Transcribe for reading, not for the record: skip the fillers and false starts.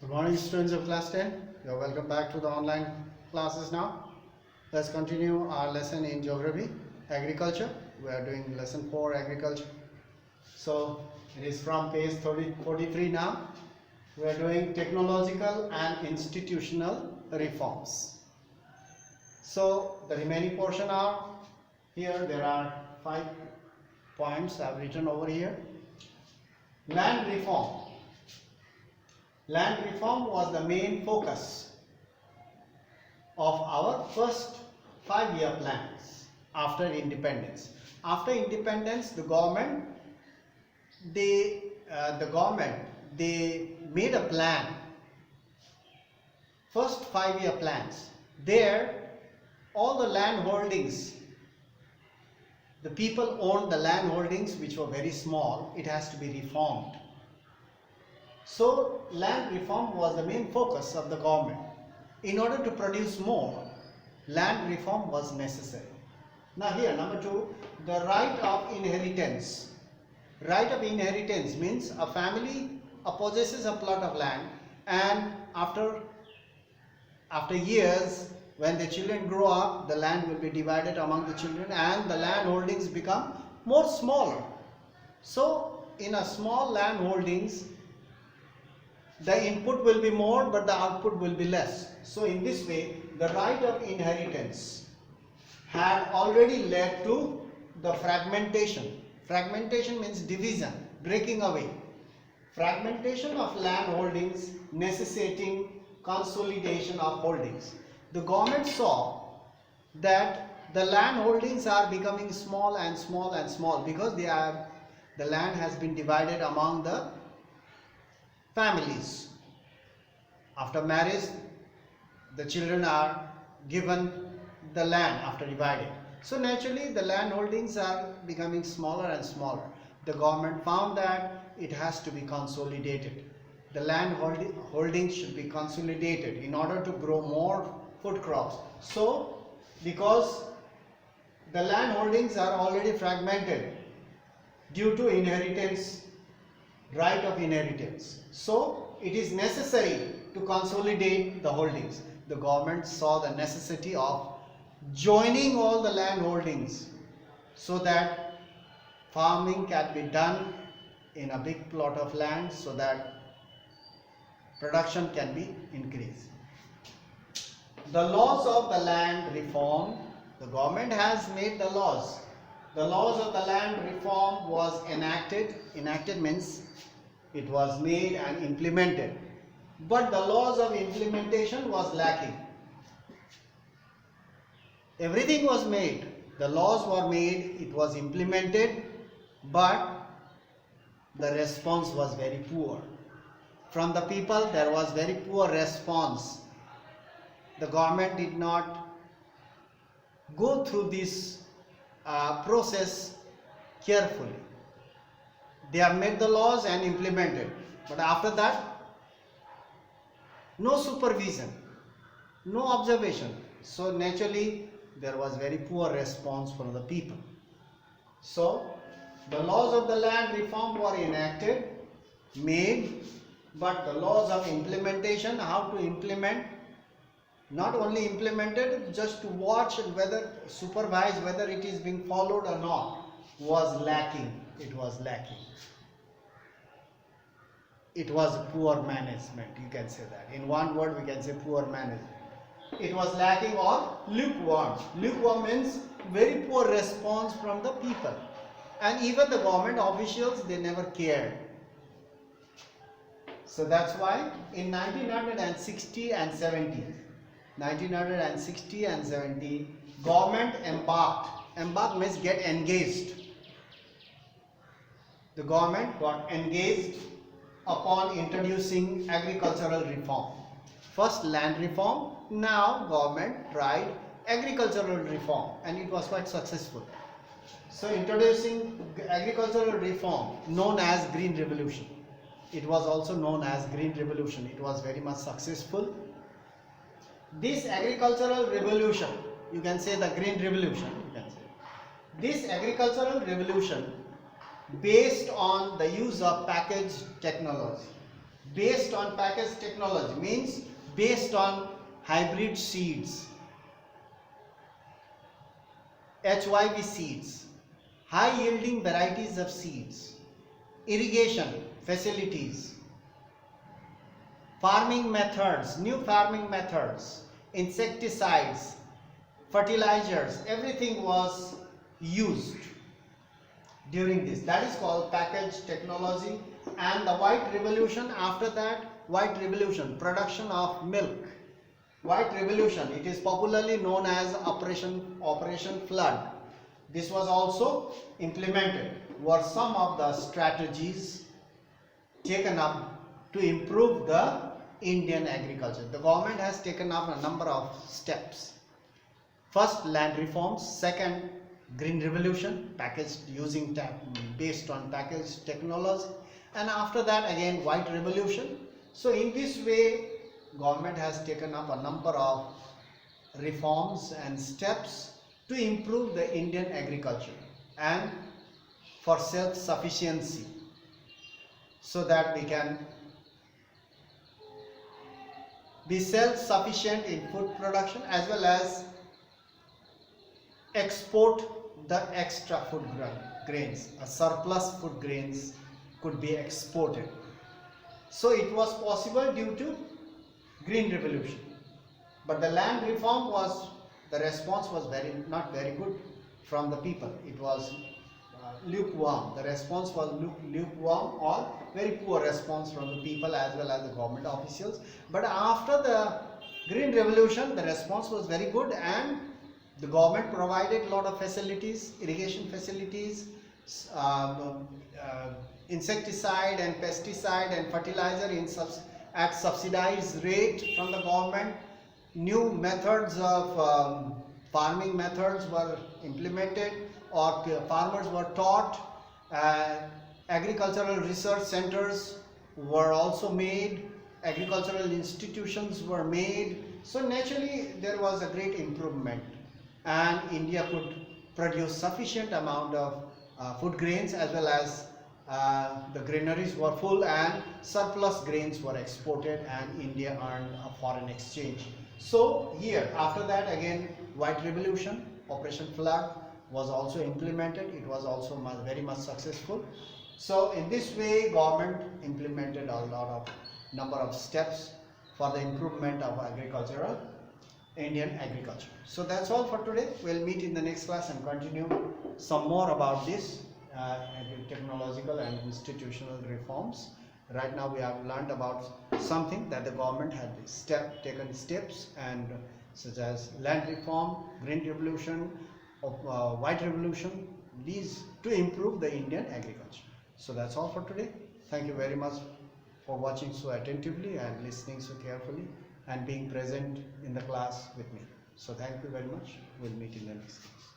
Good morning, students of class 10. You're welcome back to the online classes now. Let's continue our lesson in geography, agriculture. We are doing lesson 4, agriculture. So it is from page 43 now. We are doing technological and institutional reforms. So the remaining portion are here. There are 5 points I have written over here. Land reform. Land reform was the main focus of our first 5-year plans after independence. After independence, the government they made a plan. First 5-year plans. There, all the land holdings, the people owned the land holdings which were very small. It has to be reformed. So, land reform was the main focus of the government. In order to produce more, land reform was necessary. Now here, number 2, the right of inheritance. Right of inheritance means a family possesses a plot of land, and after years, when the children grow up, the land will be divided among the children and the land holdings become more smaller. So, in a small land holdings, the input will be more but the output will be less. So in this way, the right of inheritance had already led to the fragmentation. Fragmentation means division, breaking away. Fragmentation of land holdings necessitating consolidation of holdings. The government saw that the land holdings are becoming small and small and small because the land has been divided among the families. After marriage, the children are given the land after dividing. So naturally, the land holdings are becoming smaller and smaller. The government found that it has to be consolidated. The land holdings should be consolidated in order to grow more food crops. So, because the land holdings are already fragmented due to inheritance, right of inheritance. So, it is necessary to consolidate the holdings. The government saw the necessity of joining all the land holdings so that farming can be done in a big plot of land so that production can be increased. The laws of the land reform, the government has made the laws. The laws of the land reform was enacted. Enacted means it was made and implemented, but the laws of implementation was lacking. Everything was made, the laws were made, it was implemented, but the response was very poor. From the people, there was very poor response. The government did not go through this process carefully. They have made the laws and implemented, but after that, no supervision, no observation. So naturally, there was very poor response from the people. So, the laws of the land reform were enacted, made, but the laws of implementation, how to implement, not only implemented, just to watch and supervise whether it is being followed or not, was lacking. It was lacking. It was poor management, you can say that. In one word, we can say poor management. It was lacking or lukewarm. Lukewarm means very poor response from the people. And even the government officials, they never cared. So that's why in 1960 and 70, government embarked. Embark means get engaged. The government got engaged upon introducing agricultural reform. First land reform, now government tried agricultural reform and it was quite successful. So introducing agricultural reform known as Green Revolution. It was also known as Green Revolution. It was very much successful. This agricultural revolution, you can say the Green Revolution, you can say. This agricultural revolution based on the use of packaged technology. Based on package technology means based on hybrid seeds, HYV seeds, high yielding varieties of seeds, irrigation facilities, farming methods, new farming methods, insecticides, fertilizers, everything was used during this. That is called package technology. And the white revolution, after that, white revolution, production of milk. White revolution, it is popularly known as Operation Flood. This was also implemented. Were some of the strategies taken up to improve the Indian agriculture. The government has taken up a number of steps. First, land reforms. Second, green revolution, packaged using based on packaged technology. And after that, again, white revolution. So in this way, government has taken up a number of reforms and steps to improve the Indian agriculture and for self-sufficiency, so that we can be self-sufficient in food production as well as export the extra food grains. A surplus food grains could be exported. So it was possible due to green revolution. But the land reform was, the response was not very good from the people. It was lukewarm. The response was lukewarm or very poor response from the people as well as the government officials. But after the green revolution, the response was very good, and the government provided a lot of facilities, irrigation facilities, insecticide and pesticide and fertilizer at subsidized rate from the government. New methods of farming methods were implemented, or farmers were taught. Agricultural research centers were also made, agricultural institutions were made. So naturally there was a great improvement, and India could produce sufficient amount of food grains, as well as the granaries were full and surplus grains were exported, and India earned a foreign exchange. So here, after that, again, white revolution, Operation Flood was also implemented. It was also very much successful. So in this way, government implemented a lot of number of steps for the improvement of agricultural, Indian agriculture. So that's all for today. We'll meet in the next class and continue some more about this technological and institutional reforms. Right now we have learned about something that the government had taken steps, and such as land reform, green revolution, white revolution, these to improve the Indian agriculture. So that's all for today. Thank you very much for watching so attentively and listening so carefully and being present in the class with me. So thank you very much. We'll meet in the next class.